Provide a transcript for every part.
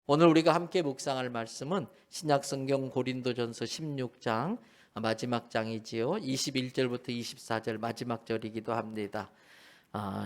오늘 우리가 함께 묵상할 말씀은 신약성경 고린도전서 16장 마지막 장이지요. 21절부터 24절 마지막 절이기도 합니다.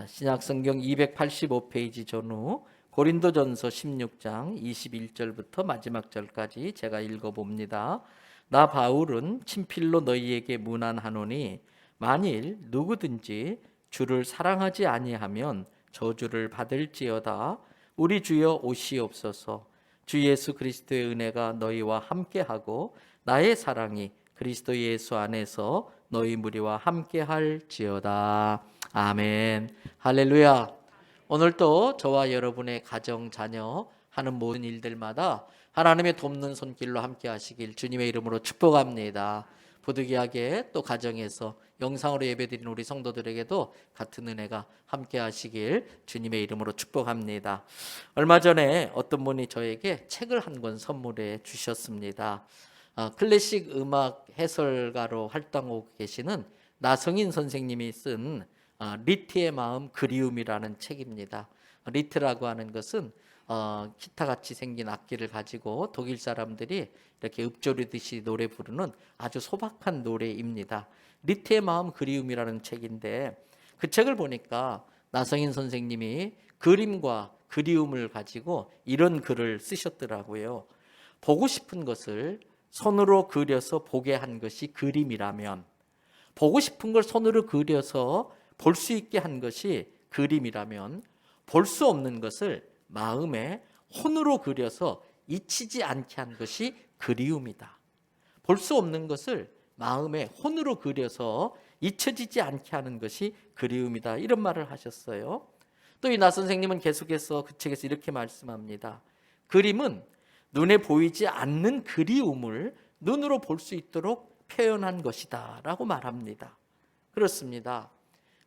신약성경 285페이지 전후 고린도전서 16장 21절부터 마지막 절까지 제가 읽어봅니다. 나 바울은 친필로 너희에게 문안하노니 만일 누구든지 주를 사랑하지 아니하면 저주를 받을지어다. 우리 주여 오시옵소서. 주 예수 그리스도의 은혜가 너희와 함께하고 나의 사랑이 그리스도 예수 안에서 너희 무리와 함께할지어다. 아멘. 할렐루야. 오늘도 저와 여러분의 가정, 자녀 하는 모든 일들마다 하나님의 돕는 손길로 함께하시길 주님의 이름으로 축복합니다. 부득이하게 또 가정에서 영상으로 예배드리는 우리 성도들에게도 같은 은혜가 함께하시길 주님의 이름으로 축복합니다. 얼마 전에 어떤 분이 저에게 책을 한 권 선물해 주셨습니다. 클래식 음악 해설가로 활동하고 계시는 나성인 선생님이 쓴 리트의 마음 그리움이라는 책입니다. 리트라고 하는 것은 기타같이 생긴 악기를 가지고 독일 사람들이 이렇게 읊조리듯이 노래 부르는 아주 소박한 노래입니다. 리트의 마음 그리움이라는 책인데 그 책을 보니까 나성인 선생님이 그림과 그리움을 가지고 이런 글을 쓰셨더라고요. 보고 싶은 것을 손으로 그려서 보게 한 것이 그림이라면, 보고 싶은 걸 손으로 그려서 볼 수 있게 한 것이 그림이라면, 볼 수 없는 것을 마음에 혼으로 그려서 잊히지 않게 한 것이 그리움이다. 볼 수 없는 것을 마음에 혼으로 그려서 잊혀지지 않게 하는 것이 그리움이다. 이런 말을 하셨어요. 또 이 나 선생님은 계속해서 그 책에서 이렇게 말씀합니다. 그림은 눈에 보이지 않는 그리움을 눈으로 볼 수 있도록 표현한 것이다 라고 말합니다. 그렇습니다.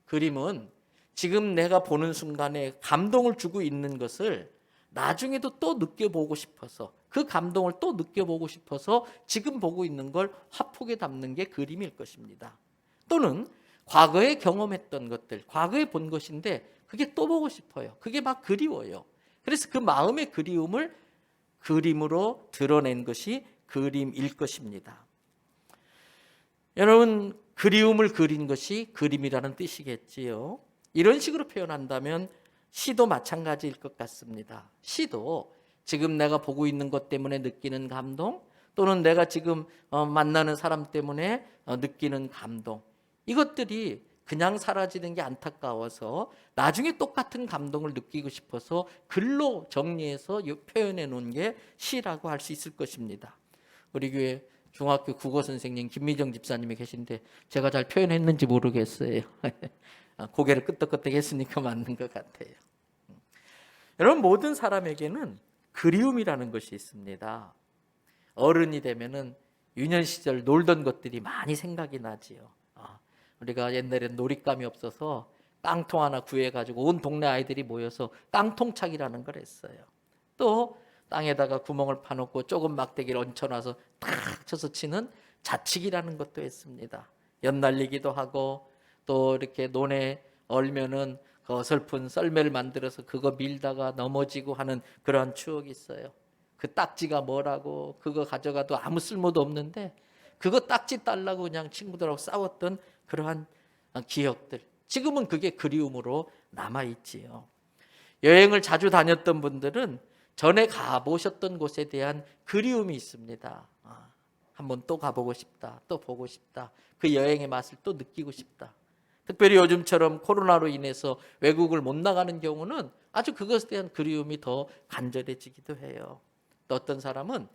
그림은 지금 내가 보는 순간에 감동을 주고 있는 것을 나중에도 또 느껴보고 싶어서, 그 감동을 또 느껴보고 싶어서 지금 보고 있는 걸 화폭에 담는 게 그림일 것입니다. 또는 과거에 경험했던 것들, 과거에 본 것인데 그게 또 보고 싶어요. 그게 막 그리워요. 그래서 그 마음의 그리움을 그림으로 드러낸 것이 그림일 것입니다. 여러분, 그리움을 그린 것이 그림이라는 뜻이겠지요. 이런 식으로 표현한다면 시도 마찬가지일 것 같습니다. 시도 지금 내가 보고 있는 것 때문에 느끼는 감동, 또는 내가 지금 만나는 사람 때문에 느끼는 감동, 이것들이 그냥 사라지는 게 안타까워서 나중에 똑같은 감동을 느끼고 싶어서 글로 정리해서 표현해 놓은 게 시라고 할 수 있을 것입니다. 우리 교회 중학교 국어 선생님 김미정 집사님이 계신데 제가 잘 표현했는지 모르겠어요. 고개를 끄덕끄덕 했으니까 맞는 것 같아요. 여러분, 모든 사람에게는 그리움이라는 것이 있습니다. 어른이 되면은 유년 시절 놀던 것들이 많이 생각이 나지요. 우리가 옛날엔 놀잇감이 없어서 깡통 하나 구해가지고 온 동네 아이들이 모여서 깡통차기라는 걸 했어요. 또 땅에다가 구멍을 파놓고 조금 막대기를 얹혀놔서 탁 쳐서 치는 자치기라는 것도 했습니다. 연날리기도 하고, 또 이렇게 논에 얼면은 그 어설픈 썰매를 만들어서 그거 밀다가 넘어지고 하는 그러한 추억이 있어요. 그 딱지가 뭐라고, 그거 가져가도 아무 쓸모도 없는데 그거 딱지 딸라고 그냥 친구들하고 싸웠던 그러한 기억들, 지금은 그게 그리움으로 남아있지요. 여행을 자주 다녔던 분들은 전에 가보셨던 곳에 대한 그리움이 있습니다. 한번 또 가보고 싶다, 또 보고 싶다, 그 여행의 맛을 또 느끼고 싶다. 특별히 요즘처럼 코로나로 인해서 외국을 못 나가는 경우는 아주 그것에 대한 그리움이 더 간절해지기도 해요. 또 어떤 사람은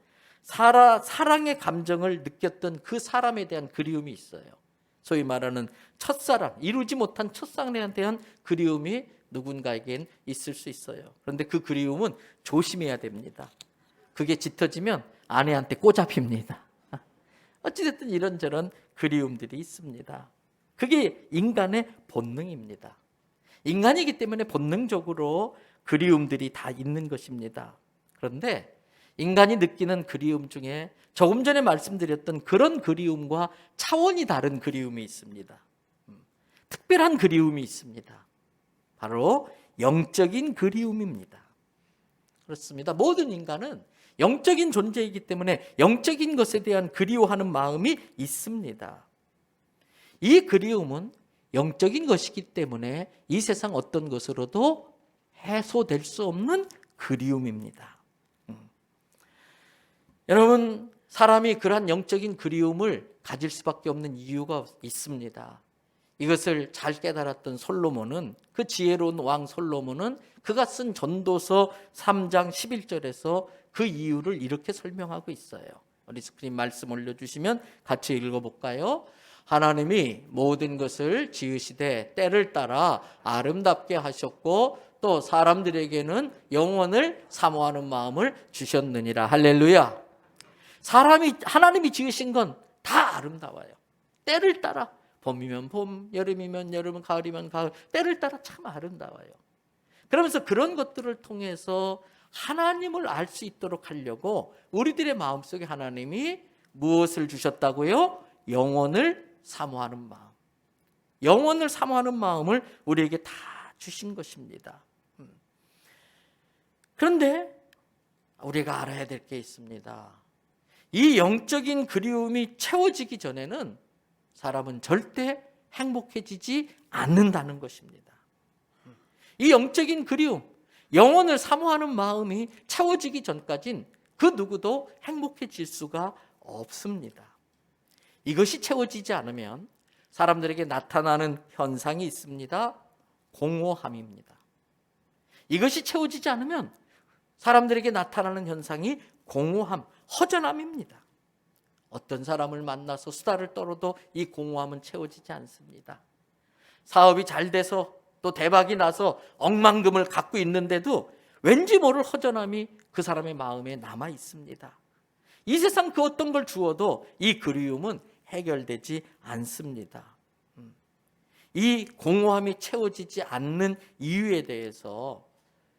사랑의 감정을 느꼈던 그 사람에 대한 그리움이 있어요. 소위 말하는 첫사랑, 이루지 못한 첫사랑에 대한 그리움이 누군가에겐 있을 수 있어요. 그런데 그 그리움은 조심해야 됩니다. 그게 짙어지면 아내한테 꼬잡힙니다. 어찌됐든 이런저런 그리움들이 있습니다. 그게 인간의 본능입니다. 인간이기 때문에 본능적으로 그리움들이 다 있는 것입니다. 그런데 인간이 느끼는 그리움 중에 조금 전에 말씀드렸던 그런 그리움과 차원이 다른 그리움이 있습니다. 특별한 그리움이 있습니다. 바로 영적인 그리움입니다. 그렇습니다. 모든 인간은 영적인 존재이기 때문에 영적인 것에 대한 그리워하는 마음이 있습니다. 이 그리움은 영적인 것이기 때문에 이 세상 어떤 것으로도 해소될 수 없는 그리움입니다. 여러분, 사람이 그러한 영적인 그리움을 가질 수밖에 없는 이유가 있습니다. 이것을 잘 깨달았던 솔로몬은, 그 지혜로운 왕 솔로몬은 그가 쓴 전도서 3장 11절에서 그 이유를 이렇게 설명하고 있어요. 우리 스크린 말씀 올려주시면 같이 읽어볼까요? 하나님이 모든 것을 지으시되 때를 따라 아름답게 하셨고 또 사람들에게는 영원을 사모하는 마음을 주셨느니라. 할렐루야. 하나님이 지으신 건 다 아름다워요. 때를 따라, 봄이면 봄, 여름이면 여름, 가을이면 가을, 때를 따라 참 아름다워요. 그러면서 그런 것들을 통해서 하나님을 알 수 있도록 하려고 우리들의 마음속에 하나님이 무엇을 주셨다고요? 영원을 사모하는 마음. 영원을 사모하는 마음을 우리에게 다 주신 것입니다. 그런데 우리가 알아야 될 게 있습니다. 이 영적인 그리움이 채워지기 전에는 사람은 절대 행복해지지 않는다는 것입니다. 이 영적인 그리움, 영혼을 사모하는 마음이 채워지기 전까진 그 누구도 행복해질 수가 없습니다. 이것이 채워지지 않으면 사람들에게 나타나는 현상이 있습니다. 공허함입니다. 이것이 채워지지 않으면 사람들에게 나타나는 현상이 공허함, 허전함입니다. 어떤 사람을 만나서 수다를 떨어도 이 공허함은 채워지지 않습니다. 사업이 잘 돼서 또 대박이 나서 억만금을 갖고 있는데도 왠지 모를 허전함이 그 사람의 마음에 남아 있습니다. 이 세상 그 어떤 걸 주어도 이 그리움은 해결되지 않습니다. 이 공허함이 채워지지 않는 이유에 대해서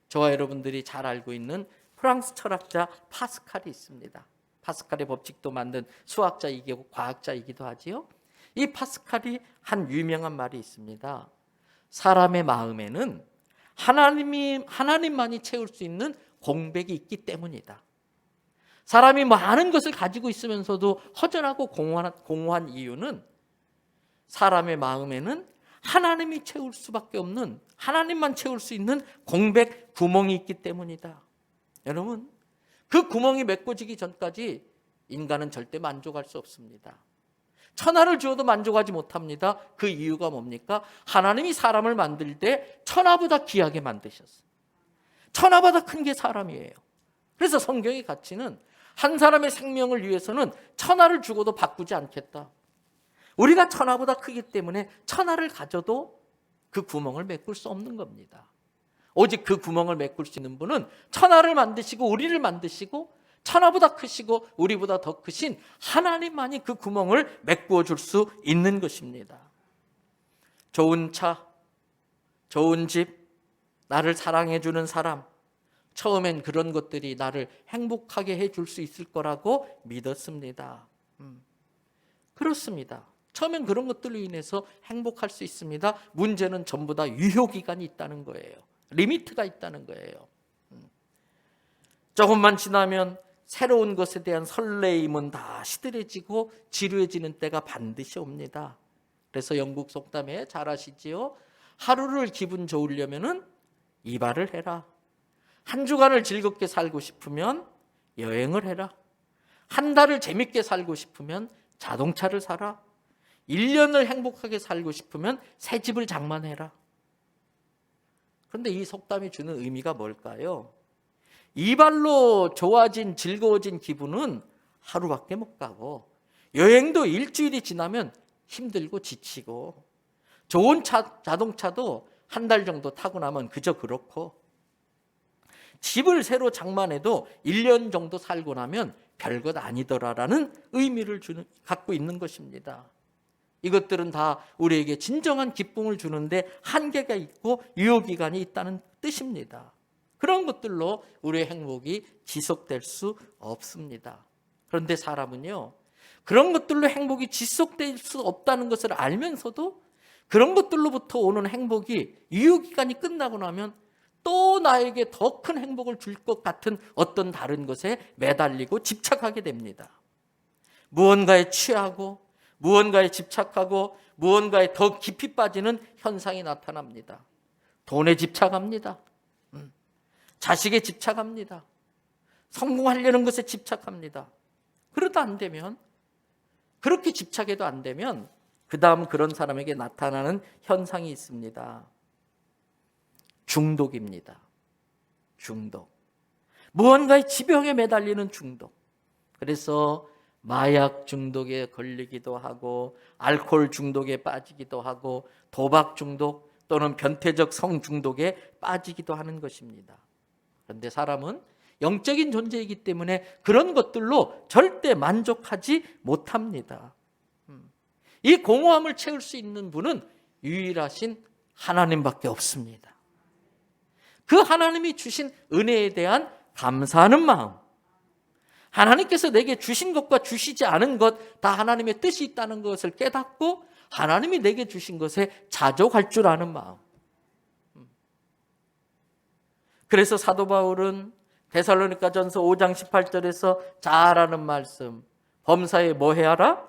저와 여러분들이 잘 알고 있는 프랑스 철학자 파스칼이 있습니다. 파스칼의 법칙도 만든 수학자이기도 과학자이기도 하지요. 이 파스칼이 한 유명한 말이 있습니다. 사람의 마음에는 하나님만이 채울 수 있는 공백이 있기 때문이다. 사람이 많은 것을 가지고 있으면서도 허전하고 공허한 이유는 사람의 마음에는 하나님이 채울 수밖에 없는, 하나님만 채울 수 있는 공백, 구멍이 있기 때문이다. 여러분, 그 구멍이 메꿔지기 전까지 인간은 절대 만족할 수 없습니다. 천하를 주어도 만족하지 못합니다. 그 이유가 뭡니까? 하나님이 사람을 만들 때 천하보다 귀하게 만드셨어요. 천하보다 큰 게 사람이에요. 그래서 성경의 가치는 한 사람의 생명을 위해서는 천하를 주고도 바꾸지 않겠다. 우리가 천하보다 크기 때문에 천하를 가져도 그 구멍을 메꿀 수 없는 겁니다. 오직 그 구멍을 메꿀 수 있는 분은 천하를 만드시고 우리를 만드시고 천하보다 크시고 우리보다 더 크신 하나님만이 그 구멍을 메꾸어 줄 수 있는 것입니다. 좋은 차, 좋은 집, 나를 사랑해 주는 사람, 처음엔 그런 것들이 나를 행복하게 해줄 수 있을 거라고 믿었습니다. 그렇습니다. 처음엔 그런 것들로 인해서 행복할 수 있습니다. 문제는 전부 다 유효기간이 있다는 거예요. 리미트가 있다는 거예요. 조금만 지나면 새로운 것에 대한 설레임은 다 시들해지고 지루해지는 때가 반드시 옵니다. 그래서 영국 속담에 잘 아시지요? 하루를 기분 좋으려면은 이발을 해라. 한 주간을 즐겁게 살고 싶으면 여행을 해라. 한 달을 재밌게 살고 싶으면 자동차를 사라. 1년을 행복하게 살고 싶으면 새 집을 장만해라. 그런데 이 속담이 주는 의미가 뭘까요? 이발로 좋아진, 즐거워진 기분은 하루밖에 못 가고, 여행도 일주일이 지나면 힘들고 지치고, 좋은 자동차도 한 달 정도 타고 나면 그저 그렇고, 집을 새로 장만해도 1년 정도 살고 나면 별것 아니더라라는 의미를 갖고 있는 것입니다. 이것들은 다 우리에게 진정한 기쁨을 주는데 한계가 있고 유효기간이 있다는 뜻입니다. 그런 것들로 우리의 행복이 지속될 수 없습니다. 그런데 사람은요, 그런 것들로 행복이 지속될 수 없다는 것을 알면서도 그런 것들로부터 오는 행복이 유효기간이 끝나고 나면 또 나에게 더 큰 행복을 줄 것 같은 어떤 다른 것에 매달리고 집착하게 됩니다. 무언가에 취하고 무언가에 집착하고 무언가에 더 깊이 빠지는 현상이 나타납니다. 돈에 집착합니다. 자식에 집착합니다. 성공하려는 것에 집착합니다. 그러다 안 되면, 그렇게 집착해도 안 되면 그 다음 그런 사람에게 나타나는 현상이 있습니다. 중독입니다. 중독. 무언가의 지병에 매달리는 중독. 그래서 마약 중독에 걸리기도 하고 알코올 중독에 빠지기도 하고 도박 중독 또는 변태적 성 중독에 빠지기도 하는 것입니다. 그런데 사람은 영적인 존재이기 때문에 그런 것들로 절대 만족하지 못합니다. 이 공허함을 채울 수 있는 분은 유일하신 하나님밖에 없습니다. 그 하나님이 주신 은혜에 대한 감사하는 마음, 하나님께서 내게 주신 것과 주시지 않은 것 다 하나님의 뜻이 있다는 것을 깨닫고 하나님이 내게 주신 것에 자족할 줄 아는 마음. 그래서 사도 바울은 데살로니가전서 5장 18절에서 잘 아는 말씀, 범사에 뭐 해하라?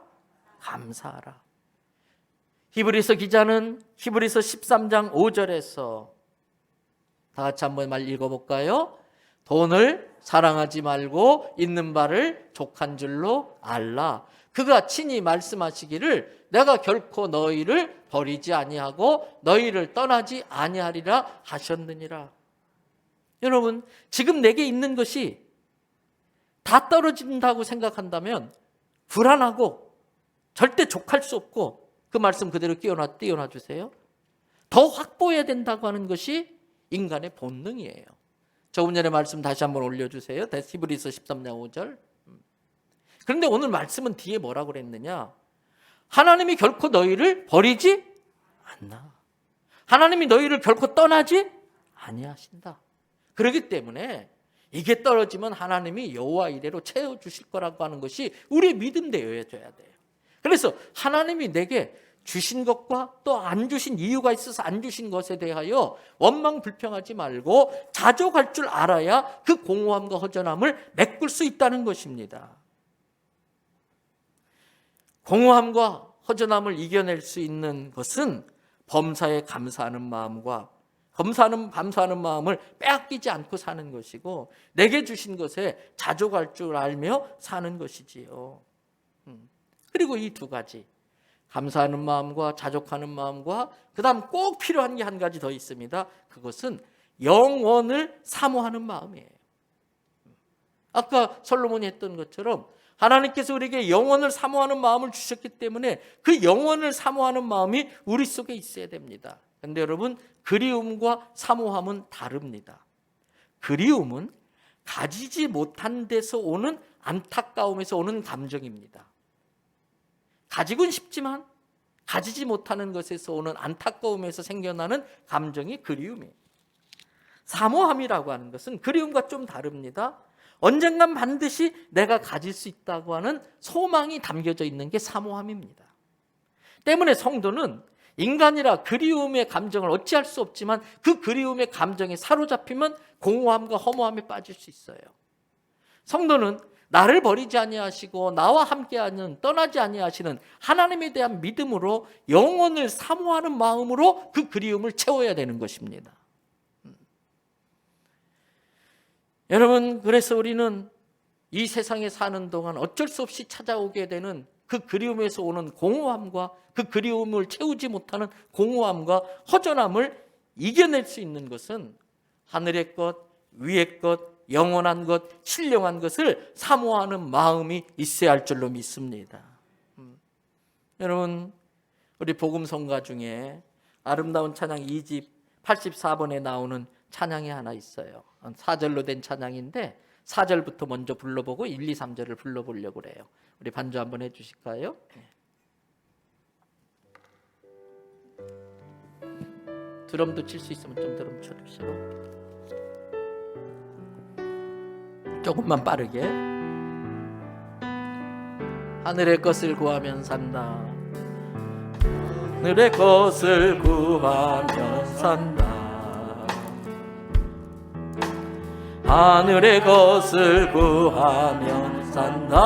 감사하라. 히브리서 기자는 히브리서 13장 5절에서 다 같이 한번 말 읽어볼까요? 돈을 사랑하지 말고 있는 바를 족한 줄로 알라. 그가 친히 말씀하시기를 내가 결코 너희를 버리지 아니하고 너희를 떠나지 아니하리라 하셨느니라. 여러분, 지금 내게 있는 것이 다 떨어진다고 생각한다면 불안하고 절대 족할 수 없고, 그 말씀 그대로 띄워놔 주세요. 더 확보해야 된다고 하는 것이 인간의 본능이에요. 조금 전에 말씀 다시 한번 올려주세요. 히브리서 13장 5절. 그런데 오늘 말씀은 뒤에 뭐라고 그랬느냐? 하나님이 결코 너희를 버리지 않나. 하나님이 너희를 결코 떠나지 아니하신다. 그렇기 때문에 이게 떨어지면 하나님이 여호와 이레로 채워주실 거라고 하는 것이 우리의 믿음 되어져야 돼요. 그래서 하나님이 내게 주신 것과 또 안 주신 이유가 있어서 안 주신 것에 대하여 원망 불평하지 말고 자족할 줄 알아야 그 공허함과 허전함을 메꿀 수 있다는 것입니다. 공허함과 허전함을 이겨낼 수 있는 것은 범사에 감사하는 마음과 감사하는 마음을 빼앗기지 않고 사는 것이고 내게 주신 것에 자족할 줄 알며 사는 것이지요. 그리고 이 두 가지, 감사하는 마음과 자족하는 마음과 그 다음 꼭 필요한 게 한 가지 더 있습니다. 그것은 영원을 사모하는 마음이에요. 아까 솔로몬이 했던 것처럼 하나님께서 우리에게 영원을 사모하는 마음을 주셨기 때문에 그 영원을 사모하는 마음이 우리 속에 있어야 됩니다. 그런데 여러분, 그리움과 사모함은 다릅니다. 그리움은 가지지 못한 데서 오는 안타까움에서 오는 감정입니다. 가지고는 싶지만 가지지 못하는 것에서 오는 안타까움에서 생겨나는 감정이 그리움이에요. 사모함이라고 하는 것은 그리움과 좀 다릅니다. 언젠간 반드시 내가 가질 수 있다고 하는 소망이 담겨져 있는 게 사모함입니다. 때문에 성도는 인간이라 그리움의 감정을 어찌할 수 없지만 그 그리움의 감정에 사로잡히면 공허함과 허무함에 빠질 수 있어요. 성도는 나를 버리지 아니하시고 나와 함께하는 떠나지 아니하시는 하나님에 대한 믿음으로 영원을 사모하는 마음으로 그 그리움을 채워야 되는 것입니다. 여러분, 그래서 우리는 이 세상에 사는 동안 어쩔 수 없이 찾아오게 되는 그 그리움에서 오는 공허함과 그 그리움을 채우지 못하는 공허함과 허전함을 이겨낼 수 있는 것은 하늘의 것, 위의 것, 영원한 것, 신령한 것을 사모하는 마음이 있어야 할 줄로 믿습니다. 여러분, 우리 복음성가 중에 아름다운 찬양 2집 84번에 나오는 찬양이 하나 있어요. 4절로 된 찬양인데 4절부터 먼저 불러보고 1, 2, 3절을 불러보려고 그래요. 우리 반주 한번 해주실까요? 드럼도 칠 수 있으면 좀 드럼 쳐주시고 조금만 빠르게. 하늘의 것을 구하면 산다. 하늘의 것을 구하면 산다. 하늘의 것을 구하며 산다.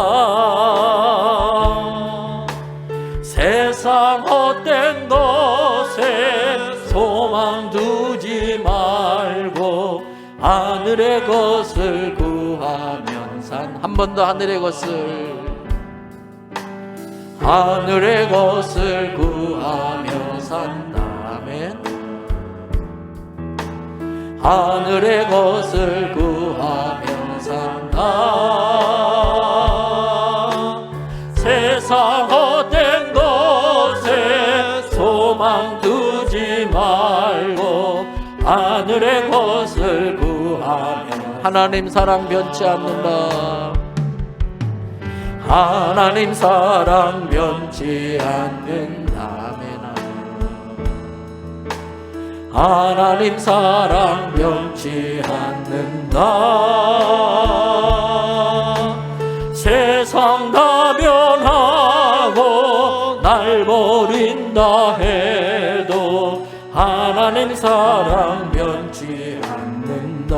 세상 헛된 것에 소망 두지 말고 하늘의 것을 구하며 산. 한 번 더 하늘의 것을, 하늘의 것을 구하며 산다. 아멘. 하늘의 것을 구하며 산다. 세상 헛된 것에 소망 두지 말고 하늘의 것을 구하며. 하나님 사랑 변치 않는다. 하나님 사랑 변치 않는다. 아멘. 하나님 사랑 변치 않는다. 세상 다 변하고 날 버린다 해도 하나님 사랑 변치 않는다.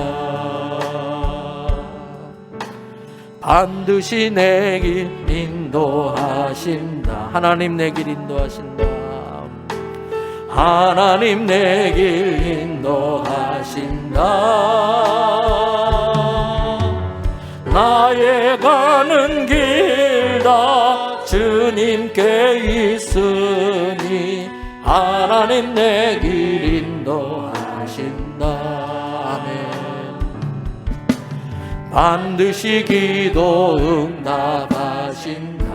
반드시 내 길 인도하신다. 하나님 내 길 인도하신다. 하나님 내 길 인도하신다. 나의 가는 길 다 주님께 있으니 하나님 내 길 인도하신다. 아멘. 반드시 기도 응답하신다.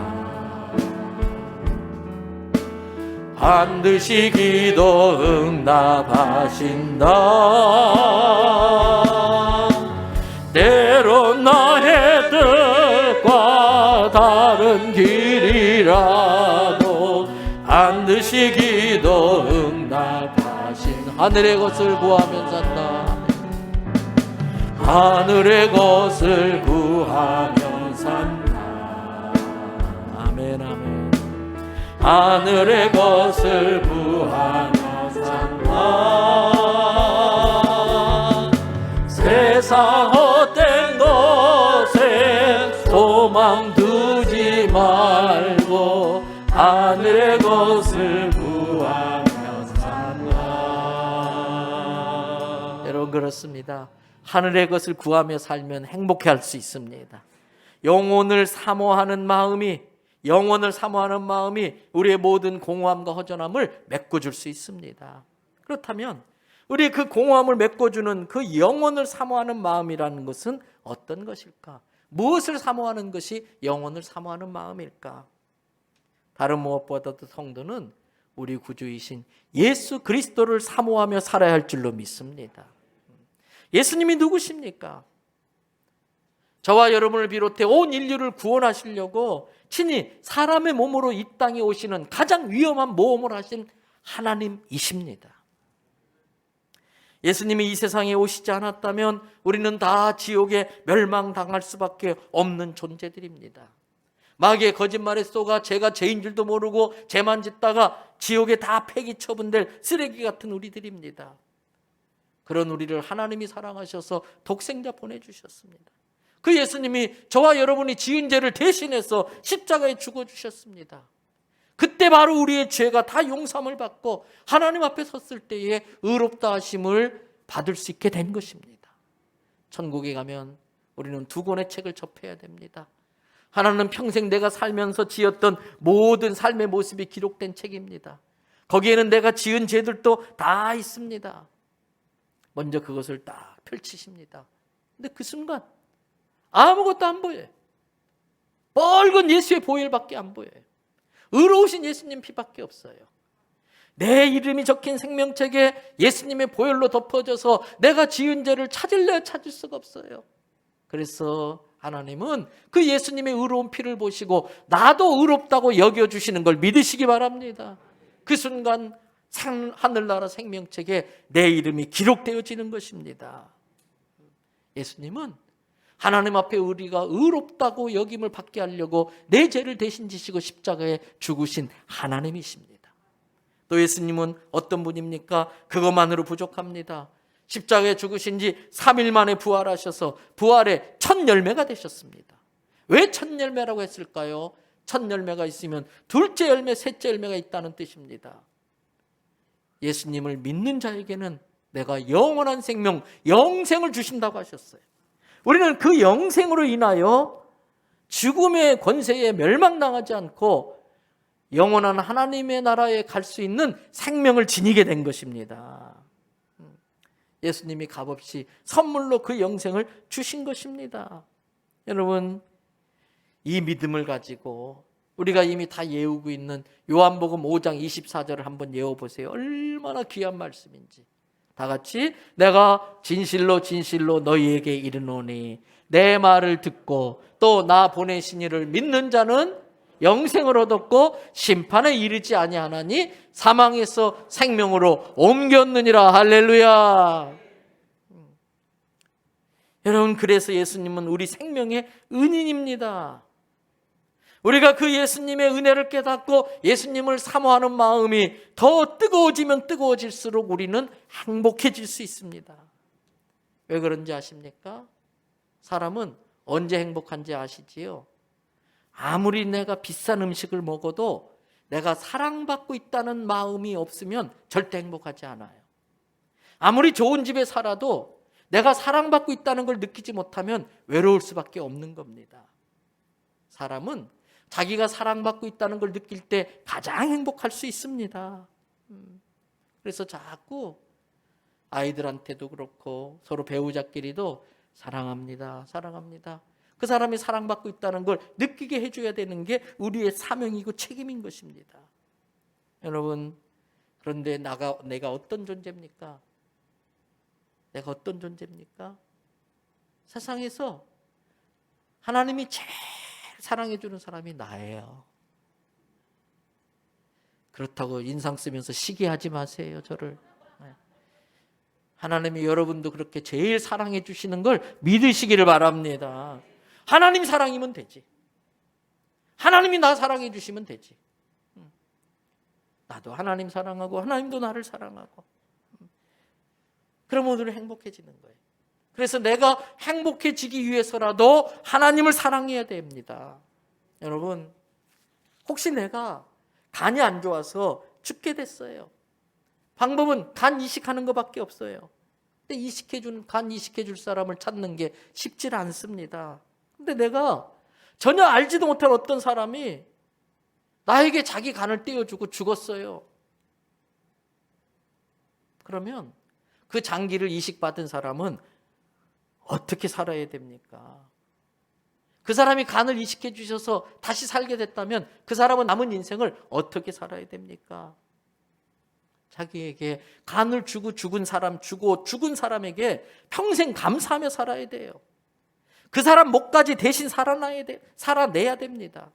반드시 기도 응답하신다. 때론 나의 뜻과 다른 길이라도 반드시 기도 응답하신. 하늘의 것을 구하며 산다. 하늘의 것을 구하며 산다. 아멘. 아멘. 하늘의 것을 구하며 산다. 세상 헛된 것에 소망 두지 말고 하늘의 것을 구하며 산다. 여러분 그렇습니다. 하늘의 것을 구하며 살면 행복해할 수 있습니다. 영혼을 사모하는 마음이 우리의 모든 공허함과 허전함을 메꿔줄 수 있습니다. 그렇다면 우리 그 공허함을 메꿔주는 그 영혼을 사모하는 마음이라는 것은 어떤 것일까? 무엇을 사모하는 것이 영혼을 사모하는 마음일까? 다른 무엇보다도 성도는 우리 구주이신 예수 그리스도를 사모하며 살아야 할 줄로 믿습니다. 예수님이 누구십니까? 저와 여러분을 비롯해 온 인류를 구원하시려고 친히 사람의 몸으로 이 땅에 오시는 가장 위험한 모험을 하신 하나님이십니다. 예수님이 이 세상에 오시지 않았다면 우리는 다 지옥에 멸망당할 수밖에 없는 존재들입니다. 마귀의 거짓말에 속아 제가 죄인 줄도 모르고 죄만 짓다가 지옥에 다 폐기 처분될 쓰레기 같은 우리들입니다. 그런 우리를 하나님이 사랑하셔서 독생자 보내주셨습니다. 그 예수님이 저와 여러분이 지은 죄를 대신해서 십자가에 죽어주셨습니다. 그때 바로 우리의 죄가 다 용서함을 받고 하나님 앞에 섰을 때에 의롭다 하심을 받을 수 있게 된 것입니다. 천국에 가면 우리는 두 권의 책을 접해야 됩니다. 하나는 평생 내가 살면서 지었던 모든 삶의 모습이 기록된 책입니다. 거기에는 내가 지은 죄들도 다 있습니다. 먼저 그것을 딱 펼치십니다. 근데 그 순간 아무것도 안 보여요. 뻘건 예수의 보혈밖에 안 보여요. 의로우신 예수님 피밖에 없어요. 내 이름이 적힌 생명책에 예수님의 보혈로 덮어져서 내가 지은 죄를 찾을래야 찾을 수가 없어요. 그래서 하나님은 그 예수님의 의로운 피를 보시고 나도 의롭다고 여겨주시는 걸 믿으시기 바랍니다. 그 순간 하늘나라 생명책에 내 이름이 기록되어지는 것입니다. 예수님은 하나님 앞에 우리가 의롭다고 여김을 받게 하려고 내 죄를 대신 지시고 십자가에 죽으신 하나님이십니다. 또 예수님은 어떤 분입니까? 그것만으로 부족합니다. 십자가에 죽으신 지 3일 만에 부활하셔서 부활의 첫 열매가 되셨습니다. 왜 첫 열매라고 했을까요? 첫 열매가 있으면 둘째 열매, 셋째 열매가 있다는 뜻입니다. 예수님을 믿는 자에게는 내가 영원한 생명, 영생을 주신다고 하셨어요. 우리는 그 영생으로 인하여 죽음의 권세에 멸망당하지 않고 영원한 하나님의 나라에 갈 수 있는 생명을 지니게 된 것입니다. 예수님이 값없이 선물로 그 영생을 주신 것입니다. 여러분, 이 믿음을 가지고 우리가 이미 다 외우고 있는 요한복음 5장 24절을 한번 외워보세요. 얼마나 귀한 말씀인지. 다 같이, 내가 진실로 진실로 너희에게 이르노니 내 말을 듣고 또 나 보내신 이를 믿는 자는 영생을 얻었고 심판에 이르지 아니하나니 사망에서 생명으로 옮겼느니라. 할렐루야. 여러분, 그래서 예수님은 우리 생명의 은인입니다. 우리가 그 예수님의 은혜를 깨닫고 예수님을 사모하는 마음이 더 뜨거워지면 뜨거워질수록 우리는 행복해질 수 있습니다. 왜 그런지 아십니까? 사람은 언제 행복한지 아시지요? 아무리 내가 비싼 음식을 먹어도 내가 사랑받고 있다는 마음이 없으면 절대 행복하지 않아요. 아무리 좋은 집에 살아도 내가 사랑받고 있다는 걸 느끼지 못하면 외로울 수밖에 없는 겁니다. 사람은 자기가 사랑받고 있다는 걸 느낄 때 가장 행복할 수 있습니다. 그래서 자꾸 아이들한테도 그렇고 서로 배우자끼리도 사랑합니다, 사랑합니다. 그 사람이 사랑받고 있다는 걸 느끼게 해줘야 되는 게 우리의 사명이고 책임인 것입니다. 여러분, 그런데 내가 어떤 존재입니까? 내가 어떤 존재입니까? 세상에서 하나님이 제일 사랑해 주는 사람이 나예요. 그렇다고 인상 쓰면서 시기하지 마세요, 저를. 하나님이 여러분도 그렇게 제일 사랑해 주시는 걸 믿으시기를 바랍니다. 하나님 사랑이면 되지. 하나님이 나 사랑해 주시면 되지. 나도 하나님 사랑하고 하나님도 나를 사랑하고. 그러면 오늘 행복해지는 거예요. 그래서 내가 행복해지기 위해서라도 하나님을 사랑해야 됩니다. 여러분, 혹시 내가 간이 안 좋아서 죽게 됐어요. 방법은 간 이식하는 것밖에 없어요. 근데 간 이식해줄 사람을 찾는 게 쉽지 않습니다. 근데 내가 전혀 알지도 못한 어떤 사람이 나에게 자기 간을 떼어주고 죽었어요. 그러면 그 장기를 이식받은 사람은 어떻게 살아야 됩니까? 그 사람이 간을 이식해 주셔서 다시 살게 됐다면 그 사람은 남은 인생을 어떻게 살아야 됩니까? 자기에게 간을 주고 죽은 사람에게 평생 감사하며 살아야 돼요. 그 사람 목까지 대신 살아내야 됩니다.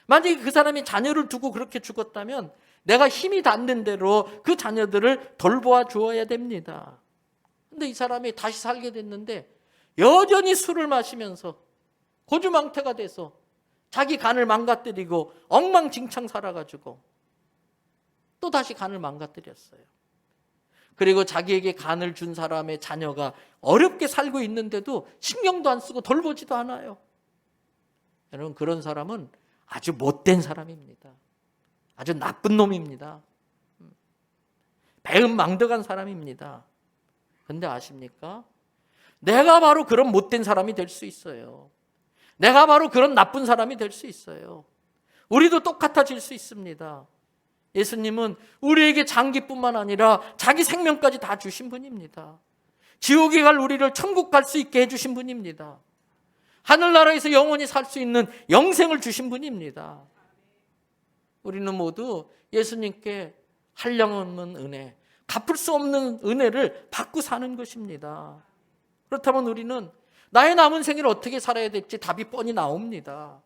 만약에 그 사람이 자녀를 두고 그렇게 죽었다면 내가 힘이 닿는 대로 그 자녀들을 돌보아 주어야 됩니다. 근데 이 사람이 다시 살게 됐는데 여전히 술을 마시면서 고주망태가 돼서 자기 간을 망가뜨리고 엉망진창 살아가지고 또 다시 간을 망가뜨렸어요. 그리고 자기에게 간을 준 사람의 자녀가 어렵게 살고 있는데도 신경도 안 쓰고 돌보지도 않아요. 여러분, 그런 사람은 아주 못된 사람입니다. 아주 나쁜 놈입니다. 배은망덕한 사람입니다. 근데 아십니까? 내가 바로 그런 못된 사람이 될 수 있어요. 내가 바로 그런 나쁜 사람이 될 수 있어요. 우리도 똑같아질 수 있습니다. 예수님은 우리에게 장기뿐만 아니라 자기 생명까지 다 주신 분입니다. 지옥에 갈 우리를 천국 갈 수 있게 해주신 분입니다. 하늘나라에서 영원히 살 수 있는 영생을 주신 분입니다. 우리는 모두 예수님께 한량없는 은혜, 갚을 수 없는 은혜를 받고 사는 것입니다. 그렇다면 우리는 나의 남은 생을 어떻게 살아야 될지 답이 뻔히 나옵니다.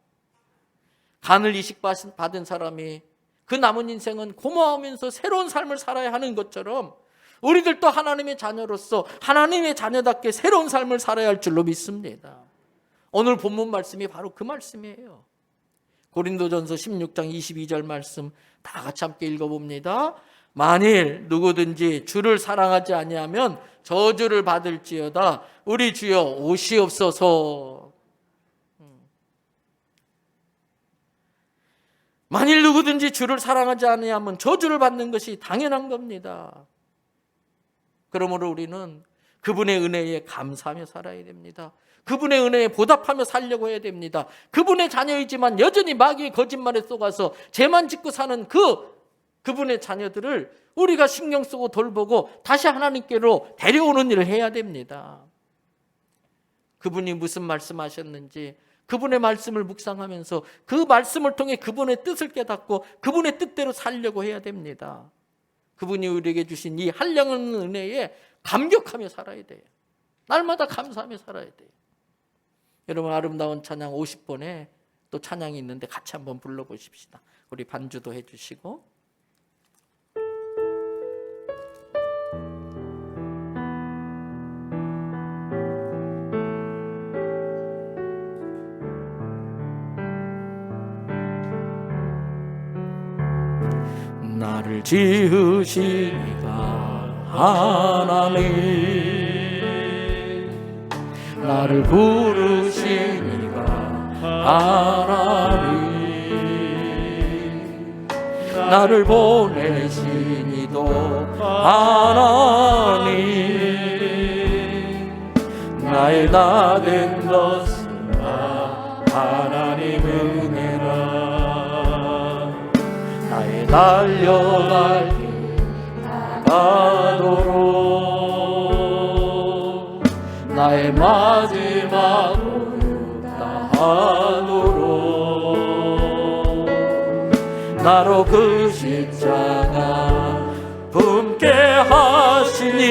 간을 이식받은 사람이 그 남은 인생은 고마워하면서 새로운 삶을 살아야 하는 것처럼 우리들도 하나님의 자녀로서 하나님의 자녀답게 새로운 삶을 살아야 할 줄로 믿습니다. 오늘 본문 말씀이 바로 그 말씀이에요. 고린도전서 16장 22절 말씀 다 같이 함께 읽어봅니다. 만일 누구든지 주를 사랑하지 아니하면 저주를 받을지어다. 우리 주여 오시옵소서. 만일 누구든지 주를 사랑하지 아니하면 저주를 받는 것이 당연한 겁니다. 그러므로 우리는 그분의 은혜에 감사하며 살아야 됩니다. 그분의 은혜에 보답하며 살려고 해야 됩니다. 그분의 자녀이지만 여전히 마귀의 거짓말에 속아서 죄만 짓고 사는 그분의 자녀들을 우리가 신경 쓰고 돌보고 다시 하나님께로 데려오는 일을 해야 됩니다. 그분이 무슨 말씀하셨는지 그분의 말씀을 묵상하면서 그 말씀을 통해 그분의 뜻을 깨닫고 그분의 뜻대로 살려고 해야 됩니다. 그분이 우리에게 주신 이 한량없는 은혜에 감격하며 살아야 돼요. 날마다 감사하며 살아야 돼요. 여러분, 아름다운 찬양 50번에 또 찬양이 있는데 같이 한번 불러보십시다. 우리 반주도 해주시고. 나를 지으신 이가 하나님, 나를 부르신 이가 하나님, 나를 보내신 이도 하나님, 나의 나 된 것은 다 하나님 은혜라. 나의 달려갈 길 나가도록, 나의 마지막 고유 다하도록, 나로 그 십자가 품게 하시니,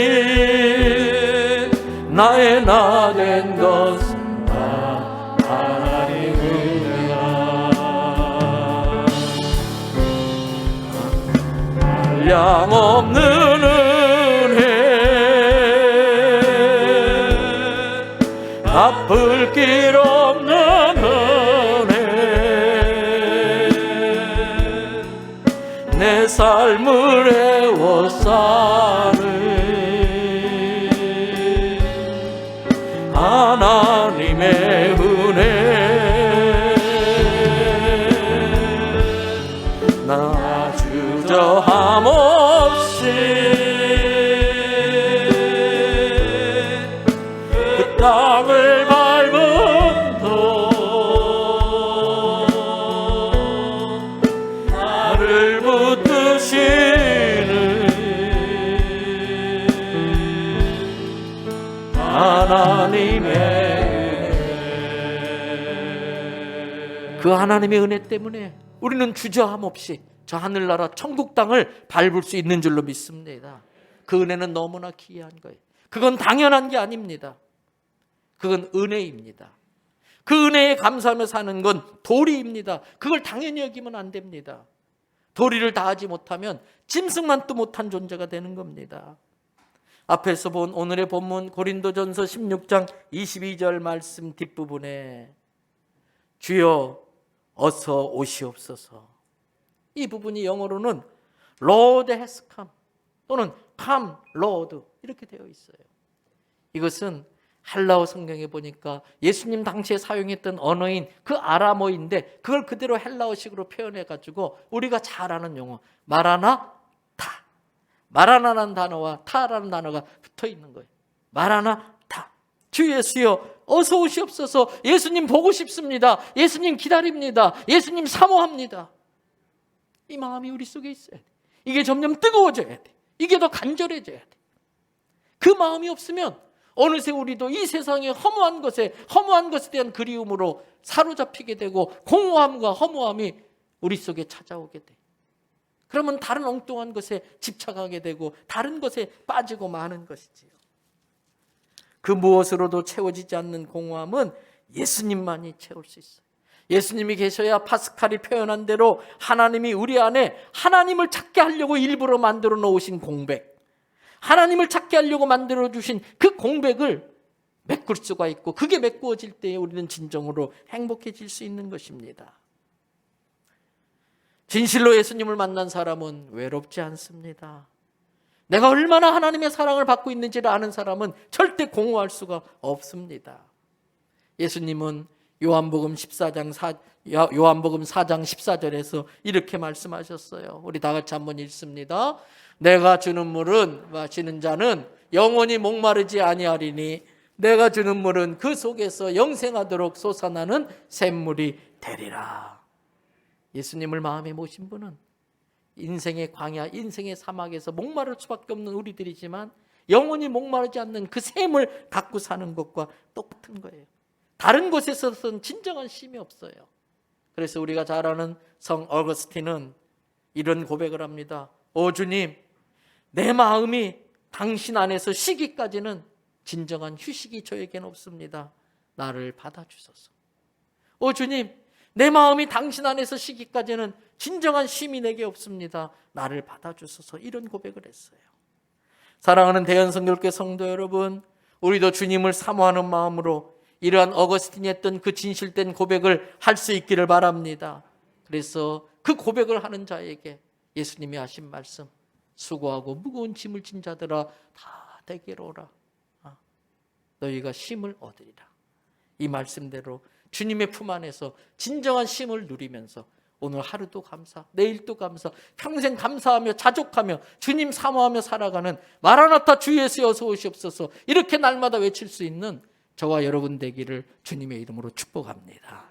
나의 나 된 것은 다 하나님 은혜라. 한량없는 은혜, 갚을 길 없는 은혜, 내 삶을 애워싸는 하나님의 은혜, 나 주저함 없이 그 땅을 밟음도 나를 붙드시는 하나님의 그 하나님의 은혜 때문에 우리는 주저함 없이 저 하늘나라 천국 땅을 밟을 수 있는 줄로 믿습니다. 그 은혜는 너무나 귀한 거예요. 그건 당연한 게 아닙니다. 그건 은혜입니다. 그 은혜에 감사하며 사는 건 도리입니다. 그걸 당연히 여기면 안 됩니다. 도리를 다하지 못하면 짐승만도 못한 존재가 되는 겁니다. 앞에서 본 오늘의 본문 고린도전서 16장 22절 말씀 뒷부분에 주여 어서 오시옵소서, 이 부분이 영어로는 Lord has come 또는 Come Lord 이렇게 되어 있어요. 이것은 헬라어 성경에 보니까 예수님 당시에 사용했던 언어인 그 아람어인데 그걸 그대로 헬라어식으로 표현해가지고 우리가 잘 아는 용어 마라나타, 마라나라는 단어와 타라는 단어가 붙어 있는 거예요. 마라나타, 주 예수여 어서 오시옵소서, 예수님 보고 싶습니다, 예수님 기다립니다, 예수님 사모합니다. 이 마음이 우리 속에 있어야 돼. 이게 점점 뜨거워져야 돼. 이게 더 간절해져야 돼. 그 마음이 없으면 어느새 우리도 이 세상의 허무한 것에 대한 그리움으로 사로잡히게 되고 공허함과 허무함이 우리 속에 찾아오게 돼. 그러면 다른 엉뚱한 것에 집착하게 되고 다른 것에 빠지고 마는 것이지요. 그 무엇으로도 채워지지 않는 공허함은 예수님만이 채울 수 있어요. 예수님이 계셔야 파스칼이 표현한 대로 하나님이 우리 안에 하나님을 찾게 하려고 일부러 만들어 놓으신 공백, 하나님을 찾게 하려고 만들어 주신 그 공백을 메꿀 수가 있고, 그게 메꾸어질 때에 우리는 진정으로 행복해질 수 있는 것입니다. 진실로 예수님을 만난 사람은 외롭지 않습니다. 내가 얼마나 하나님의 사랑을 받고 있는지를 아는 사람은 절대 공허할 수가 없습니다. 예수님은 요한복음 4장 14절에서 이렇게 말씀하셨어요. 우리 다 같이 한번 읽습니다. 내가 주는 물은 마시는 자는 영원히 목마르지 아니하리니 내가 주는 물은 그 속에서 영생하도록 솟아나는 샘물이 되리라. 예수님을 마음에 모신 분은 인생의 광야, 인생의 사막에서 목마를 수밖에 없는 우리들이지만 영원히 목마르지 않는 그 샘을 갖고 사는 것과 똑같은 거예요. 다른 곳에서는 진정한 쉼이 없어요. 그래서 우리가 잘 아는 성 어거스틴은 이런 고백을 합니다. 오 주님, 내 마음이 당신 안에서 쉬기까지는 진정한 휴식이 저에겐 없습니다. 나를 받아주소서. 오 주님, 내 마음이 당신 안에서 쉬기까지는 진정한 쉼이 내게 없습니다. 나를 받아주소서. 이런 고백을 했어요. 사랑하는 대연성결교 성도 여러분, 우리도 주님을 사모하는 마음으로 이러한 어거스틴이 했던 그 진실된 고백을 할 수 있기를 바랍니다. 그래서 그 고백을 하는 자에게 예수님이 하신 말씀, 수고하고 무거운 짐을 진 자들아 다 내게로 오라. 너희가 쉼을 얻으리라. 이 말씀대로 주님의 품 안에서 진정한 쉼을 누리면서 오늘 하루도 감사, 내일도 감사, 평생 감사하며 자족하며 주님 사모하며 살아가는 마라나타 주 예수 어서 오시옵소서 이렇게 날마다 외칠 수 있는 저와 여러분 되기를 주님의 이름으로 축복합니다.